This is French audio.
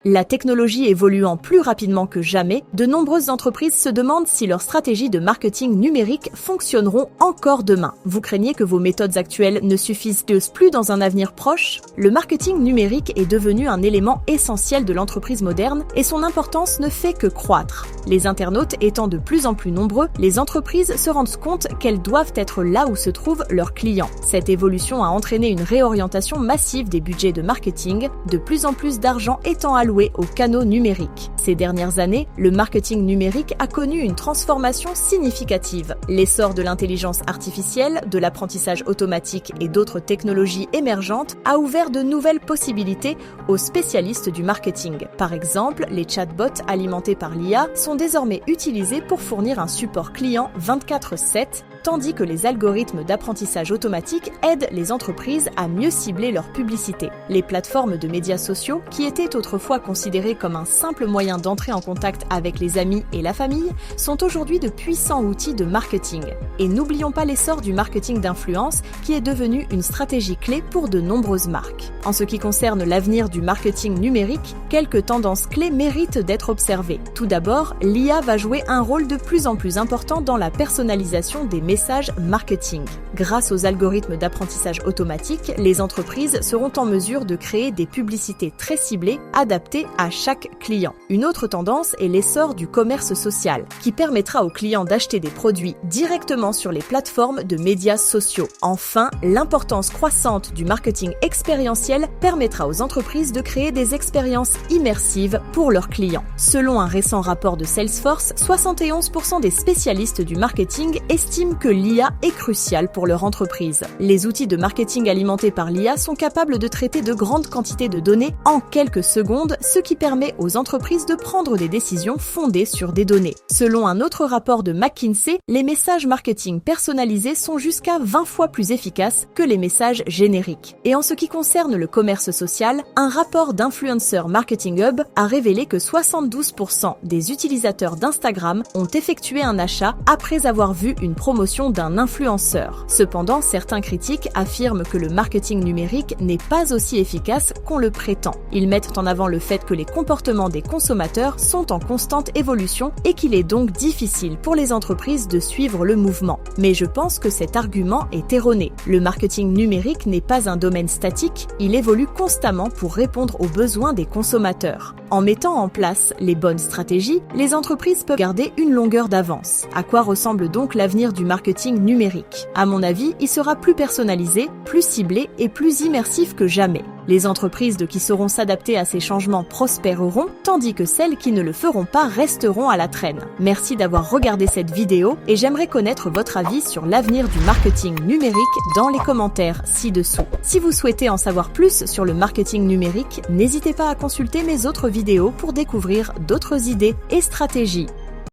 La technologie évoluant plus rapidement que jamais, de nombreuses entreprises se demandent si leurs stratégies de marketing numérique fonctionneront encore demain. Vous craignez que vos méthodes actuelles ne suffisent plus dans un avenir proche? Le marketing numérique est devenu un élément essentiel de l'entreprise moderne et son importance ne fait que croître. Les internautes étant de plus en plus nombreux, les entreprises se rendent compte qu'elles doivent être là où se trouvent leurs clients. Cette évolution a entraîné une réorientation massive des budgets de marketing, de plus en plus d'argent étant alloué aux canaux numériques. Ces dernières années, le marketing numérique a connu une transformation significative. L'essor de l'intelligence artificielle, de l'apprentissage automatique et d'autres technologies émergentes a ouvert de nouvelles possibilités aux spécialistes du marketing. Par exemple, les chatbots alimentés par l'IA sont désormais utilisés pour fournir un support client 24/7, tandis que les algorithmes d'apprentissage automatique aident les entreprises à mieux cibler leur publicité. Les plateformes de médias sociaux, qui étaient autrefois considérées comme un simple moyen d'entrer en contact avec les amis et la famille, sont aujourd'hui de puissants outils de marketing. Et n'oublions pas l'essor du marketing d'influence, qui est devenu une stratégie clé pour de nombreuses marques. En ce qui concerne l'avenir du marketing numérique, quelques tendances clés méritent d'être observées. Tout d'abord, l'IA va jouer un rôle de plus en plus important dans la personnalisation des messages marketing. Grâce aux algorithmes d'apprentissage automatique, les entreprises seront en mesure de créer des publicités très ciblées, adaptées à chaque client. Une autre tendance est l'essor du commerce social, qui permettra aux clients d'acheter des produits directement sur les plateformes de médias sociaux. Enfin, l'importance croissante du marketing expérientiel permettra aux entreprises de créer des expériences immersives pour leurs clients. Selon un récent rapport de Salesforce, 71% des spécialistes du marketing estiment que l'IA est cruciale pour leur entreprise. Les outils de marketing alimentés par l'IA sont capables de traiter de grandes quantités de données en quelques secondes, ce qui permet aux entreprises de prendre des décisions fondées sur des données. Selon un autre rapport de McKinsey, les messages marketing personnalisés sont jusqu'à 20 fois plus efficaces que les messages génériques. Et en ce qui concerne le commerce social, un rapport d'Influencer Marketing Hub a révélé que 72% des utilisateurs d'Instagram ont effectué un achat après avoir vu une promotion d'un influenceur. Cependant, certains critiques affirment que le marketing numérique n'est pas aussi efficace qu'on le prétend. Ils mettent en avant le fait que les comportements des consommateurs sont en constante évolution et qu'il est donc difficile pour les entreprises de suivre le mouvement. Mais je pense que cet argument est erroné. Le marketing numérique n'est pas un domaine statique, il évolue constamment pour répondre aux besoins des consommateurs. En mettant en place les bonnes stratégies, les entreprises peuvent garder une longueur d'avance. À quoi ressemble donc l'avenir du marketing numérique? À mon avis, il sera plus personnalisé, plus ciblé et plus immersif que jamais. Les entreprises qui sauront s'adapter à ces changements prospéreront, tandis que celles qui ne le feront pas resteront à la traîne. Merci d'avoir regardé cette vidéo et j'aimerais connaître votre avis sur l'avenir du marketing numérique dans les commentaires ci-dessous. Si vous souhaitez en savoir plus sur le marketing numérique, n'hésitez pas à consulter mes autres vidéos pour découvrir d'autres idées et stratégies.